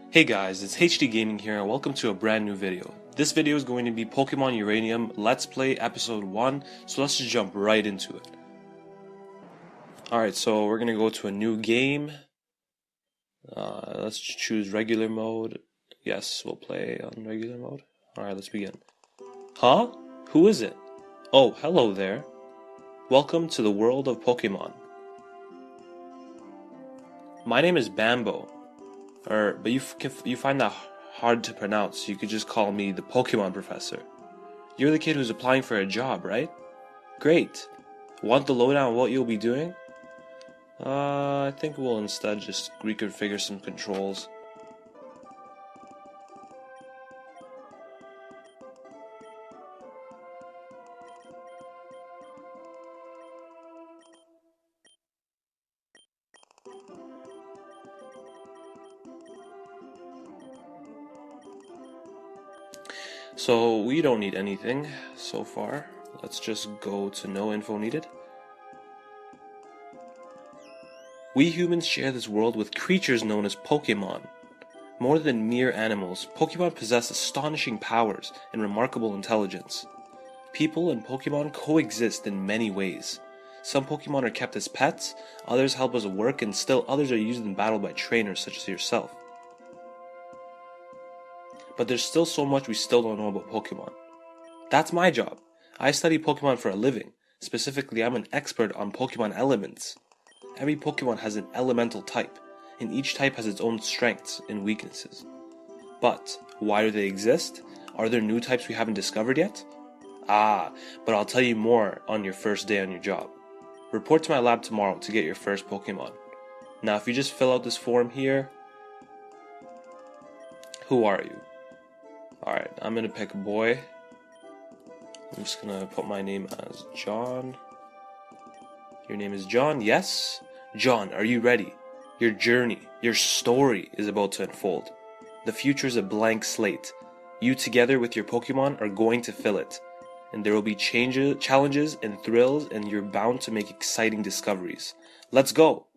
Hey guys, it's HaychDgaming here and welcome to a brand new video. This video is going to be Pokemon Uranium Let's Play Episode 1, so let's just jump right into it. Alright, so we're going to go to a new game. Let's choose regular mode. Yes, we'll play on regular mode. Alright, let's begin. Huh? Who is it? Oh, hello there. Welcome to the world of Pokemon. My name is Bambo. But you find that hard to pronounce. You could just call me the Pokemon Professor. You're the kid who's applying for a job, right? Great. Want the lowdown on what you'll be doing? I think we'll instead just reconfigure some controls. So we don't need anything so far. Let's just go to no info needed. We humans share this world with creatures known as Pokemon. More than mere animals, Pokemon possess astonishing powers and remarkable intelligence. People and Pokemon coexist in many ways. Some Pokemon are kept as pets, others help us work, and still others are used in battle by trainers such as yourself. But there's still so much we still don't know about Pokemon. That's my job. I study Pokemon for a living. Specifically, I'm an expert on Pokemon elements. Every Pokemon has an elemental type, and each type has its own strengths and weaknesses. But why do they exist? Are there new types we haven't discovered yet? But I'll tell you more on your first day on your job. Report to my lab tomorrow to get your first Pokemon. Now, if you just fill out this form here, who are you? Alright, I'm gonna pick a boy. I'm just gonna put my name as John. Your name is John, yes? John, are you ready? Your journey, your story is about to unfold. The future is a blank slate. You together with your Pokemon are going to fill it. And there will be challenges and thrills, and you're bound to make exciting discoveries. Let's go!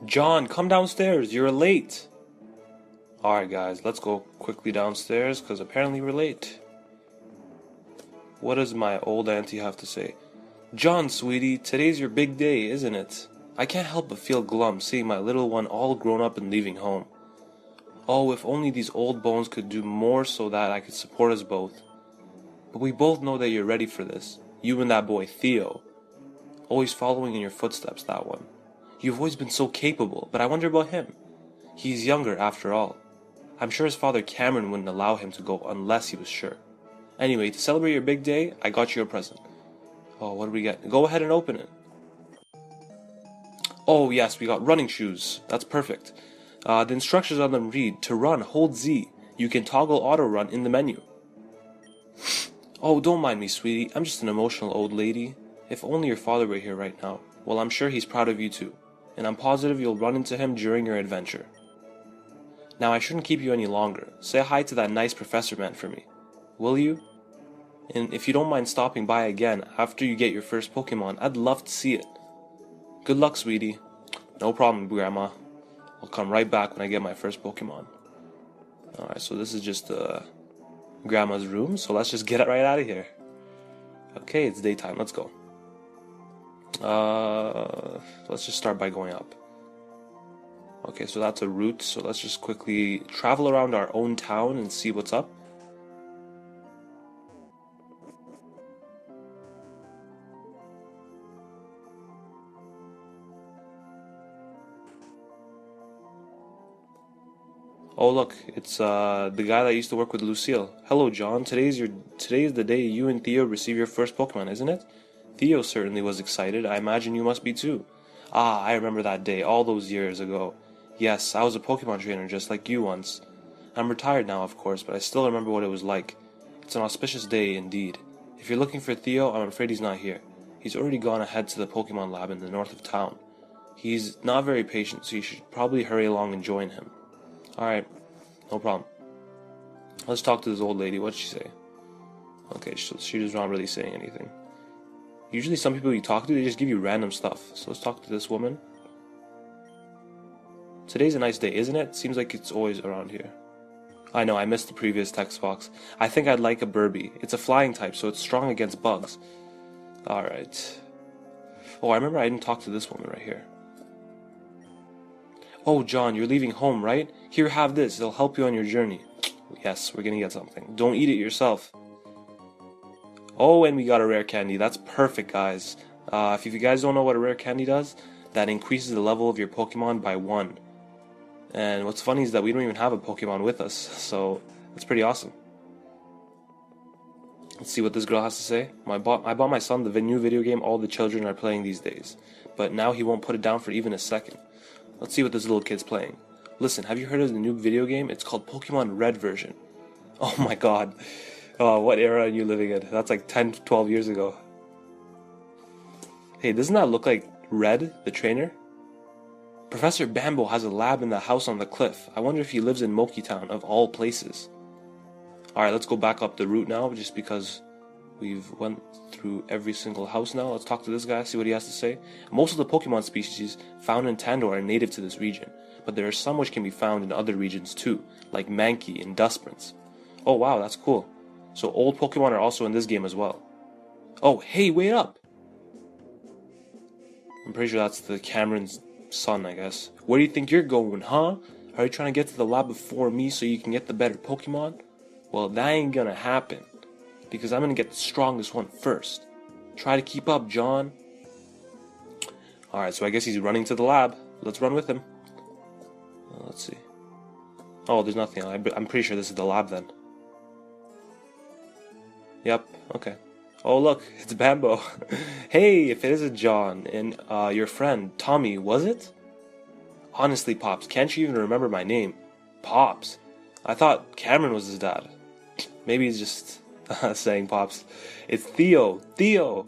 John, come downstairs, you're late. Alright guys, let's go quickly downstairs, because apparently we're late. What does my old auntie have to say? John, sweetie, today's your big day, isn't it? I can't help but feel glum seeing my little one all grown up and leaving home. Oh, if only these old bones could do more so that I could support us both. But we both know that you're ready for this. You and that boy, Theo. Always following in your footsteps, that one. You've always been so capable, but I wonder about him. He's younger, after all. I'm sure his father Cameron wouldn't allow him to go unless he was sure. Anyway, to celebrate your big day, I got you a present. Oh, what do we get? Go ahead and open it. Oh yes, we got running shoes. That's perfect. The instructions on them read, to run, hold Z. You can toggle auto run in the menu. Oh, don't mind me, sweetie. I'm just an emotional old lady. If only your father were here right now. Well, I'm sure he's proud of you too. And I'm positive you'll run into him during your adventure. Now, I shouldn't keep you any longer. Say hi to that nice professor man for me. Will you? And if you don't mind stopping by again after you get your first Pokemon, I'd love to see it. Good luck, sweetie. No problem, Grandma. I'll come right back when I get my first Pokemon. Alright, so this is just Grandma's room, so let's just get it right out of here. Okay, it's daytime, let's go. Let's just start by going up. Okay, so that's a route, so let's just quickly travel around our own town and see what's up. Oh look, it's the guy that used to work with Lucille. Hello John, today's the day you and Theo receive your first Pokemon, isn't it? Theo certainly was excited, I imagine you must be too. Ah, I remember that day, all those years ago. Yes, I was a Pokemon trainer just like you once. I'm retired now, of course, but I still remember what it was like. It's an auspicious day indeed. If you're looking for Theo, I'm afraid he's not here. He's already gone ahead to the Pokemon lab in the north of town. He's not very patient, so you should probably hurry along and join him. Alright, no problem. Let's talk to this old lady. What'd she say? Okay, so she's not really saying anything. Usually some people you talk to, they just give you random stuff. So let's talk to this woman. Today's a nice day, isn't it? Seems like it's always around here. I know, I missed the previous text box. I think I'd like a Burby. It's a flying type, so it's strong against bugs. Alright. Oh, I remember I didn't talk to this woman right here. Oh, John, you're leaving home, right? Here, have this. It'll help you on your journey. Yes, we're gonna get something. Don't eat it yourself. Oh, and we got a rare candy. That's perfect, guys. If you guys don't know what a rare candy does, that increases the level of your Pokemon by 1. And what's funny is that we don't even have a Pokemon with us, so it's pretty awesome. Let's see what this girl has to say. I bought my son the new video game all the children are playing these days, but now he won't put it down for even a second. Let's see what this little kid's playing. Listen, have you heard of the new video game? It's called Pokemon Red version. Oh my god. Oh, what era are you living in? That's like 10, 12 years ago. Hey, doesn't that look like Red, the trainer? Professor Bambo has a lab in the house on the cliff. I wonder if he lives in Moki Town, of all places. Alright, let's go back up the route now, just because we've went through every single house now. Let's talk to this guy, see what he has to say. Most of the Pokemon species found in Tandor are native to this region, but there are some which can be found in other regions too, like Mankey and Dusprints. Oh wow, that's cool. So old Pokemon are also in this game as well. Oh, hey, wait up! I'm pretty sure that's the Cameron's son, I guess. Where do you think you're going, huh? Are you trying to get to the lab before me so you can get the better Pokemon? Well, that ain't gonna happen, because I'm gonna get the strongest one first. Try to keep up, John. Alright, so I guess he's running to the lab. Let's run with him. Let's see. Oh, there's nothing. I'm pretty sure this is the lab then. Yep, okay. Oh look, it's Bambo. Hey, if it isn't John and your friend, Tommy, was it? Honestly, Pops, can't you even remember my name? Pops? I thought Cameron was his dad. Maybe he's just saying Pops. It's Theo! Theo!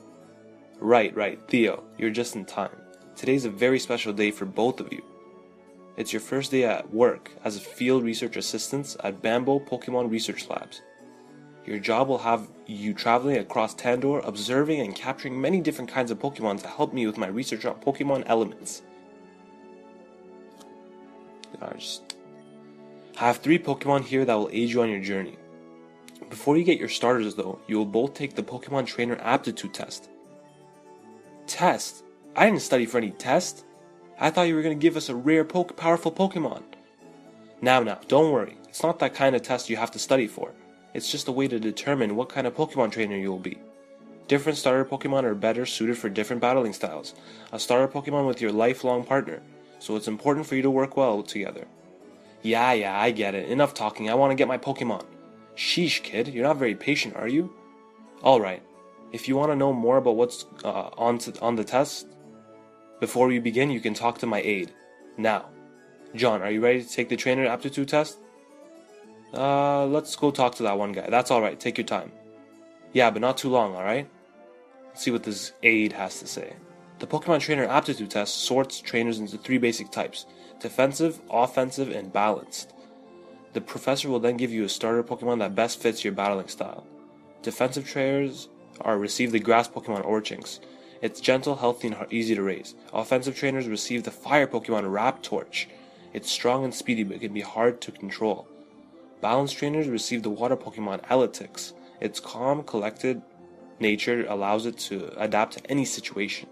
Right, Theo. You're just in time. Today's a very special day for both of you. It's your first day at work as a field research assistant at Bambo Pokemon Research Labs. Your job will have you traveling across Tandor, observing and capturing many different kinds of Pokemon to help me with my research on Pokemon elements. I have 3 Pokemon here that will aid you on your journey. Before you get your starters though, you will both take the Pokemon Trainer Aptitude Test. Test? I didn't study for any test. I thought you were going to give us a rare powerful Pokemon. Now, don't worry. It's not that kind of test you have to study for. It's just a way to determine what kind of Pokemon trainer you will be. Different starter Pokemon are better suited for different battling styles. A starter Pokemon with your lifelong partner, so it's important for you to work well together. Yeah, I get it. Enough talking. I want to get my Pokemon. Sheesh, kid. You're not very patient, are you? Alright. If you want to know more about what's on the test, before we begin, you can talk to my aide. Now, John, are you ready to take the trainer aptitude test? Let's go talk to that one guy. That's alright. Take your time. Yeah, but not too long, alright? Let's see what this aide has to say. The Pokemon Trainer Aptitude Test sorts trainers into 3 basic types: defensive, offensive, and balanced. The professor will then give you a starter Pokemon that best fits your battling style. Defensive trainers receive the grass Pokemon Orchinx. It's gentle, healthy, and easy to raise. Offensive trainers receive the fire Pokemon Raptorch. It's strong and speedy, but can be hard to control. Balanced trainers receive the water Pokemon Eletix. Its calm, collected nature allows it to adapt to any situation.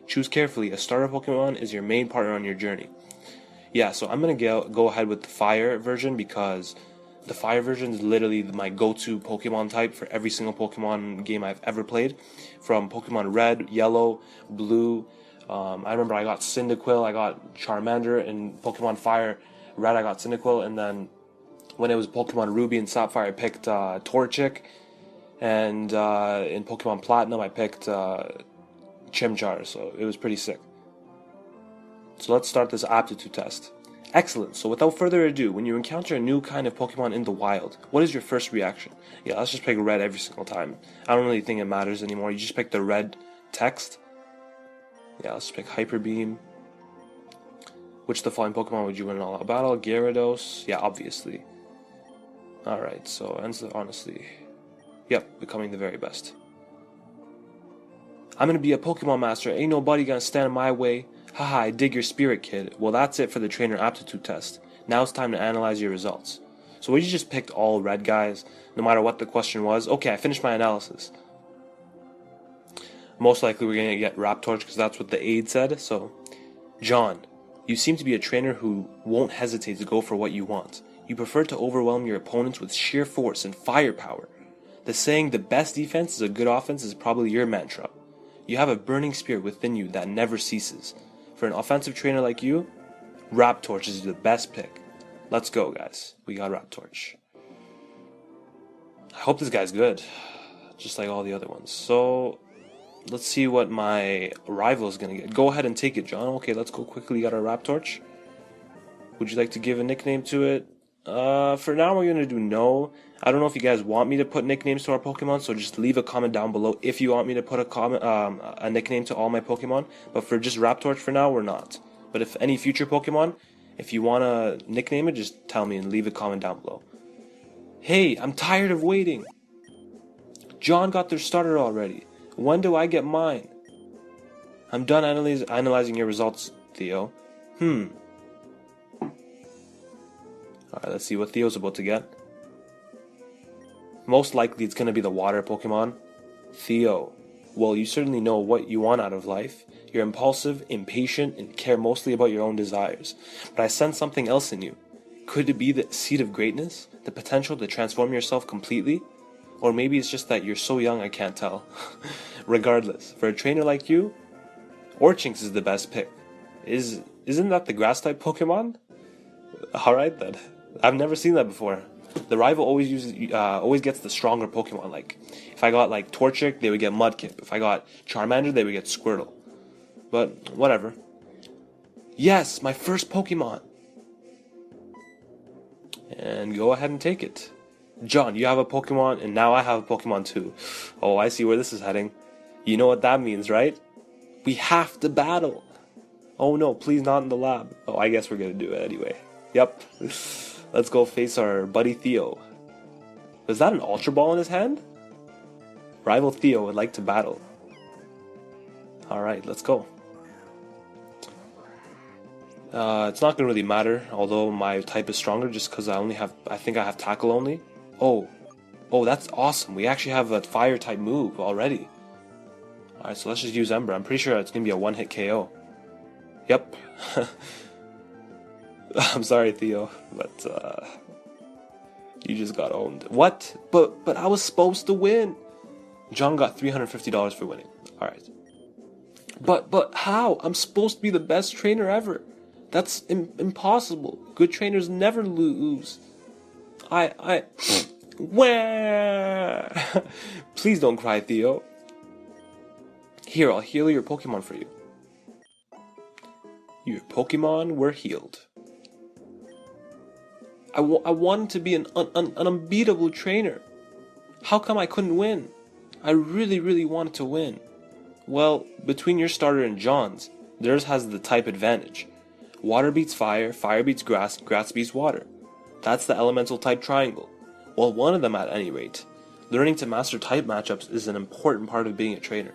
Choose carefully. A starter Pokemon is your main partner on your journey. Yeah, so I'm going to go ahead with the fire version because the fire version is literally my go-to Pokemon type for every single Pokemon game I've ever played. From Pokemon Red, Yellow, Blue. I remember I got Cyndaquil, I got Charmander. In Pokemon Fire Red, I got Cyndaquil. And then when it was Pokemon Ruby and Sapphire, I picked Torchic. And in Pokemon Platinum, I picked Chimchar. So it was pretty sick. So let's start this aptitude test. Excellent. So without further ado, when you encounter a new kind of Pokemon in the wild, what is your first reaction? Yeah, let's just pick red every single time. I don't really think it matters anymore. You just pick the red text. Yeah, let's pick Hyper Beam. Which of the following Pokemon would you win in all out battle? Gyarados. Yeah, obviously. Alright, so honestly. Yep, becoming the very best. I'm gonna be a Pokemon master. Ain't nobody gonna stand in my way. Haha, I dig your spirit, kid. Well, that's it for the trainer aptitude test. Now it's time to analyze your results. So we just picked all red guys, no matter what the question was. Okay, I finished my analysis. Most likely we're going to get Raptorch because that's what the aide said. So, John, you seem to be a trainer who won't hesitate to go for what you want. You prefer to overwhelm your opponents with sheer force and firepower. The saying, the best defense is a good offense, is probably your mantra. You have a burning spirit within you that never ceases. For an offensive trainer like you, Raptorch is the best pick. Let's go, guys. We got Raptorch. I hope this guy's good, just like all the other ones. So, let's see what my rival is going to get. Go ahead and take it, John. Okay, let's go quickly. Got our Raptorch. Would you like to give a nickname to it? For now, we're going to do no. I don't know if you guys want me to put nicknames to our Pokemon, so just leave a comment down below if you want me to put a nickname to all my Pokemon. But for just Raptorch for now, we're not. But if any future Pokemon, if you want to nickname it, just tell me and leave a comment down below. Hey, I'm tired of waiting. John got their starter already. When do I get mine? I'm done analyzing your results, Theo. Alright, let's see what Theo's about to get. Most likely it's going to be the water Pokemon. Theo, well, you certainly know what you want out of life. You're impulsive, impatient, and care mostly about your own desires. But I sense something else in you. Could it be the seed of greatness? The potential to transform yourself completely? Or maybe it's just that you're so young I can't tell. Regardless, for a trainer like you, Orchinx is the best pick. Isn't that the grass-type Pokemon? Alright then. I've never seen that before. The rival always gets the stronger Pokemon. Like, if I got like Torchic, they would get Mudkip. If I got Charmander, they would get Squirtle. But whatever. Yes, my first Pokemon. And go ahead and take it. John, you have a Pokemon, and now I have a Pokemon too. Oh, I see where this is heading. You know what that means, right? We have to battle. Oh no, please not in the lab. Oh, I guess we're gonna do it anyway. Yep. Let's go face our buddy Theo. Is that an Ultra Ball in his hand? Rival Theo would like to battle. Alright, let's go. It's not gonna really matter, although my type is stronger just because I think I have tackle only. Oh, that's awesome. We actually have a fire type move already. Alright, so let's just use Ember. I'm pretty sure it's gonna be a one-hit KO. Yep. I'm sorry, Theo, but you just got owned. What? But I was supposed to win. John got $350 for winning. Alright. But how? I'm supposed to be the best trainer ever. That's impossible. Good trainers never lose. Wah! Please don't cry, Theo. Here, I'll heal your Pokemon for you. Your Pokemon were healed. I wanted to be an unbeatable trainer. How come I couldn't win? I really wanted to win. Well, between your starter and John's, theirs has the type advantage. Water beats fire, fire beats grass, grass beats water. That's the elemental type triangle. Well, one of them at any rate. Learning to master type matchups is an important part of being a trainer.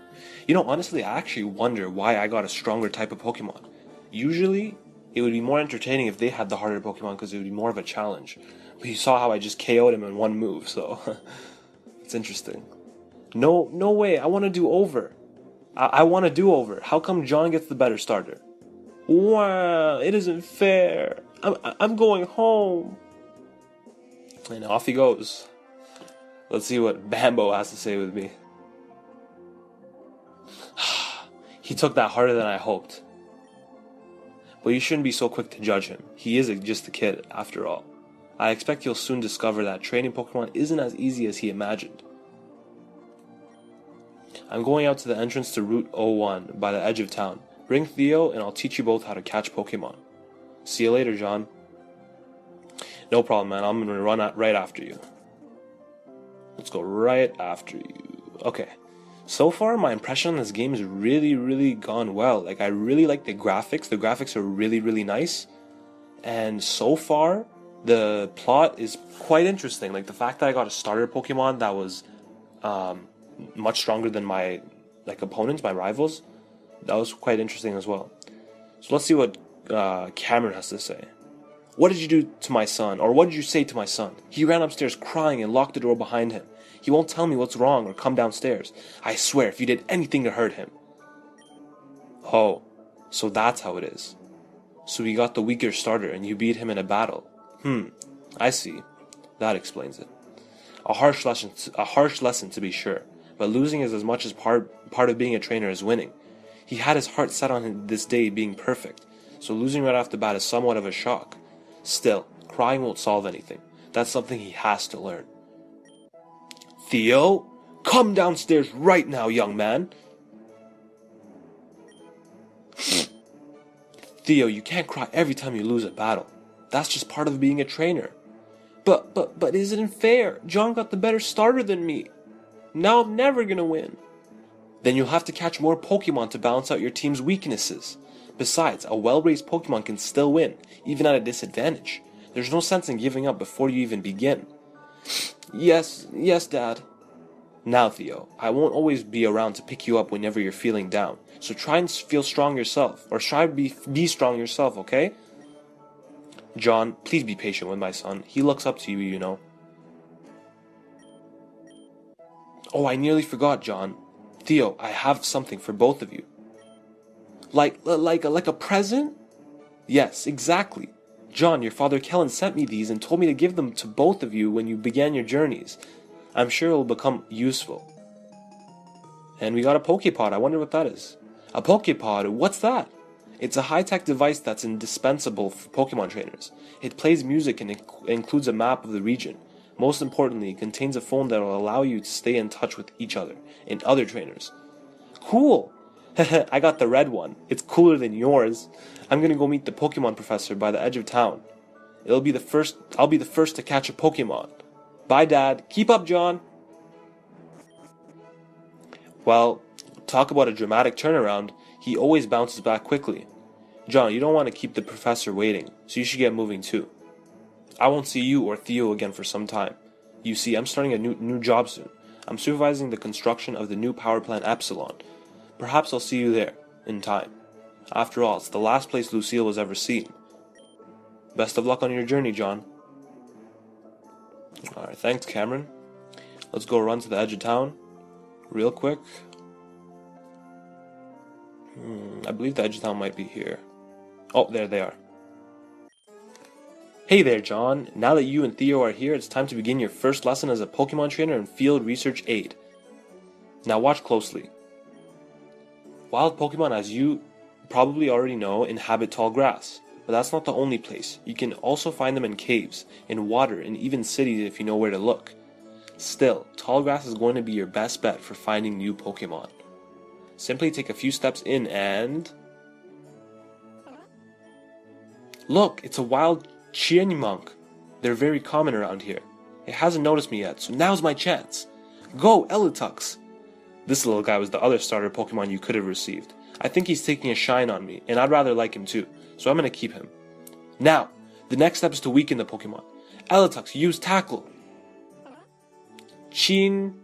You know, honestly, I actually wonder why I got a stronger type of Pokemon. Usually, it would be more entertaining if they had the harder Pokemon because it would be more of a challenge. But you saw how I just KO'd him in one move, so it's interesting. No way, I want to do over. I want to do over. How come John gets the better starter? Wow, it isn't fair. I'm going home. And off he goes. Let's see what Bambo has to say with me. He took that harder than I hoped. But you shouldn't be so quick to judge him. He is just a kid, after all. I expect you'll soon discover that training Pokemon isn't as easy as he imagined. I'm going out to the entrance to Route 01 by the edge of town. Bring Theo and I'll teach you both how to catch Pokemon. See you later, John. No problem, man. I'm gonna run out right after you. Let's go right after you. Okay. So far, my impression on this game has really gone well. Like, I really like the graphics. The graphics are really nice. And so far, the plot is quite interesting. Like, the fact that I got a starter Pokemon that was much stronger than my opponents, my rivals, that was quite interesting as well. So let's see what Cameron has to say. What did you do to my son? Or what did you say to my son? He ran upstairs crying and locked the door behind him. He won't tell me what's wrong or come downstairs. I swear if you did anything to hurt him. Oh, so that's how it is. So he got the weaker starter and you beat him in a battle. I see. That explains it. A harsh lesson to be sure. But losing is as much as part of being a trainer as winning. He had his heart set on this day being perfect. So losing right off the bat is somewhat of a shock. Still, crying won't solve anything. That's something he has to learn. Theo, come downstairs right now, young man. Theo, you can't cry every time you lose a battle. That's just part of being a trainer. But isn't it fair? John got the better starter than me. Now I'm never gonna win. Then you'll have to catch more Pokemon to balance out your team's weaknesses. Besides, a well-raised Pokemon can still win, even at a disadvantage. There's no sense in giving up before you even begin. Yes, Dad. Now, Theo, I won't always be around to pick you up whenever you're feeling down. So try and feel strong yourself, or try to be strong yourself, okay? John, please be patient with my son. He looks up to you, you know. Oh, I nearly forgot, John. Theo, I have something for both of you. Like a present? Yes, exactly. John, your father Kellen sent me these and told me to give them to both of you when you began your journeys. I'm sure it will become useful. And we got a Pokepod. I wonder what that is. A Pokepod? What's that? It's a high-tech device that's indispensable for Pokemon trainers. It plays music and includes a map of the region. Most importantly, it contains a phone that will allow you to stay in touch with each other and other trainers. Cool! I got the red one. It's cooler than yours. I'm gonna go meet the Pokemon professor by the edge of town. I'll be the first to catch a Pokemon. Bye, Dad. Keep up, John. Well, talk about a dramatic turnaround. He always bounces back quickly. John, you don't want to keep the professor waiting, so you should get moving too. I won't see you or Theo again for some time. You see, I'm starting a new job soon. I'm supervising the construction of the new power plant Epsilon. Perhaps I'll see you there, in time. After all, it's the last place Lucille was ever seen. Best of luck on your journey, John. Alright, thanks, Cameron. Let's go run to the edge of town real quick. I believe the edge of town might be here. Oh, there they are. Hey there, John. Now that you and Theo are here, it's time to begin your first lesson as a Pokemon trainer and field research aide. Now watch closely. Wild Pokemon, as you probably already know, inhabit tall grass. But that's not the only place. You can also find them in caves, in water, and even cities if you know where to look. Still, tall grass is going to be your best bet for finding new Pokemon. Simply take a few steps in and... Look, it's a wild Chien-Monk. They're very common around here. It hasn't noticed me yet, so now's my chance. Go, Elitux! This little guy was the other starter Pokemon you could have received. I think he's taking a shine on me, and I'd rather like him too, so I'm gonna keep him. Now, the next step is to weaken the Pokemon. Elitux, use Tackle. Chien.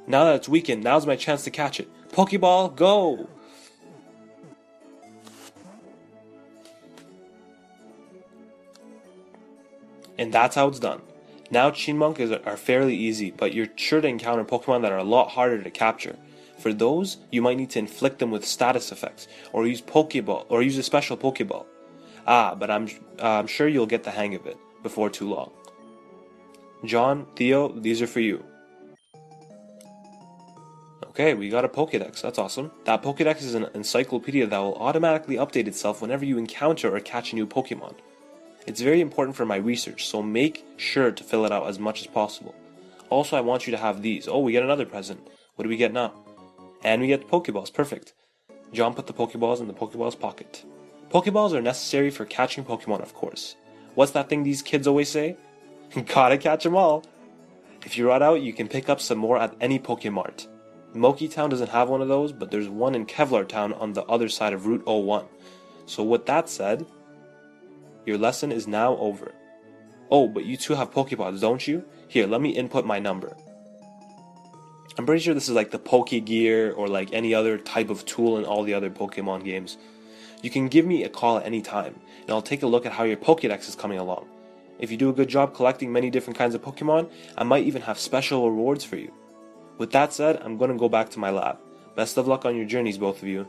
Now that it's weakened, now's my chance to catch it. Pokeball, go! And that's how it's done. Now Chien-Monk are fairly easy, but you're sure to encounter Pokemon that are a lot harder to capture. For those, you might need to inflict them with status effects, or use a special Pokeball. But I'm sure you'll get the hang of it before too long. John, Theo, these are for you. Okay, we got a Pokédex, that's awesome. That Pokédex is an encyclopedia that will automatically update itself whenever you encounter or catch a new Pokemon. It's very important for my research, so make sure to fill it out as much as possible. Also, I want you to have these. Oh, we get another present. What do we get now? And we get Pokeballs, perfect. John put the Pokeballs in the Pokeball's pocket. Pokeballs are necessary for catching Pokemon, of course. What's that thing these kids always say? Gotta catch them all. If you run out, you can pick up some more at any Pokemart. Moki Town doesn't have one of those, but there's one in Kevlar Town on the other side of Route 01. So with that said, your lesson is now over. Oh, but you two have Pokepods, don't you? Here, let me input my number. I'm pretty sure this is like the Pokegear or like any other type of tool in all the other Pokemon games. You can give me a call at any time, and I'll take a look at how your Pokédex is coming along. If you do a good job collecting many different kinds of Pokemon, I might even have special rewards for you. With that said, I'm going to go back to my lab. Best of luck on your journeys, both of you.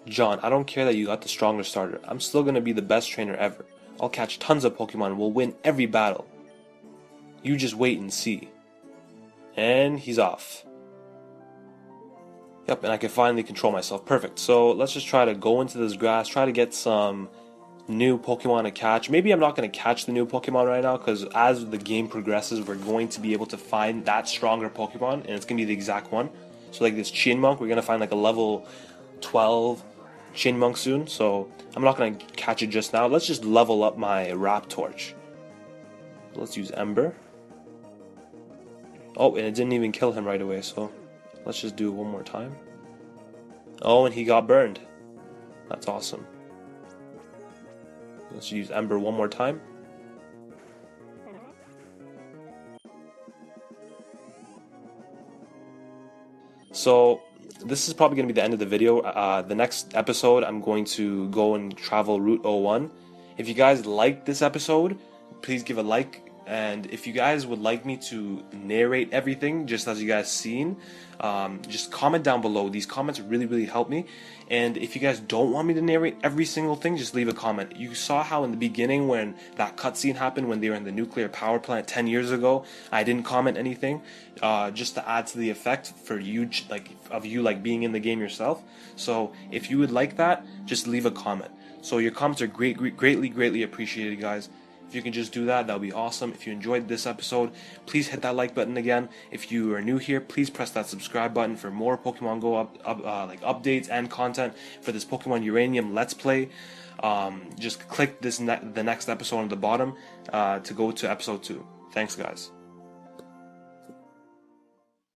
John, I don't care that you got the stronger starter. I'm still going to be the best trainer ever. I'll catch tons of Pokemon and we'll win every battle. You just wait and see. And he's off. Yep, and I can finally control myself. Perfect. So let's just try to go into this grass, try to get some new Pokemon to catch. Maybe I'm not going to catch the new Pokemon right now, because as the game progresses, we're going to be able to find that stronger Pokemon, and it's going to be the exact one. So like this Chien-Monk, we're going to find like a level 12 Chien-Monk soon, so I'm not going to catch it just now. Let's just level up my Raptorch. Let's use Ember. Oh, and it didn't even kill him right away, so let's just do it one more time. Oh, and he got burned. That's awesome. Let's use Ember one more time. So this is probably going to be the end of the video. The next episode, I'm going to go and travel Route 01. If you guys liked this episode, please give a like. And if you guys would like me to narrate everything, just as you guys seen, just comment down below. These comments really help me. And if you guys don't want me to narrate every single thing, just leave a comment. You saw how in the beginning when that cutscene happened when they were in the nuclear power plant 10 years ago, I didn't comment anything, just to add to the effect for you, of you being in the game yourself. So if you would like that, just leave a comment. So your comments are greatly appreciated, guys. If you can just do that, that would be awesome. If you enjoyed this episode, please hit that like button again. If you are new here, please press that subscribe button for more Pokemon Go updates and content for this Pokemon Uranium Let's Play. Just click the next episode on the bottom to go to episode 2. Thanks, guys.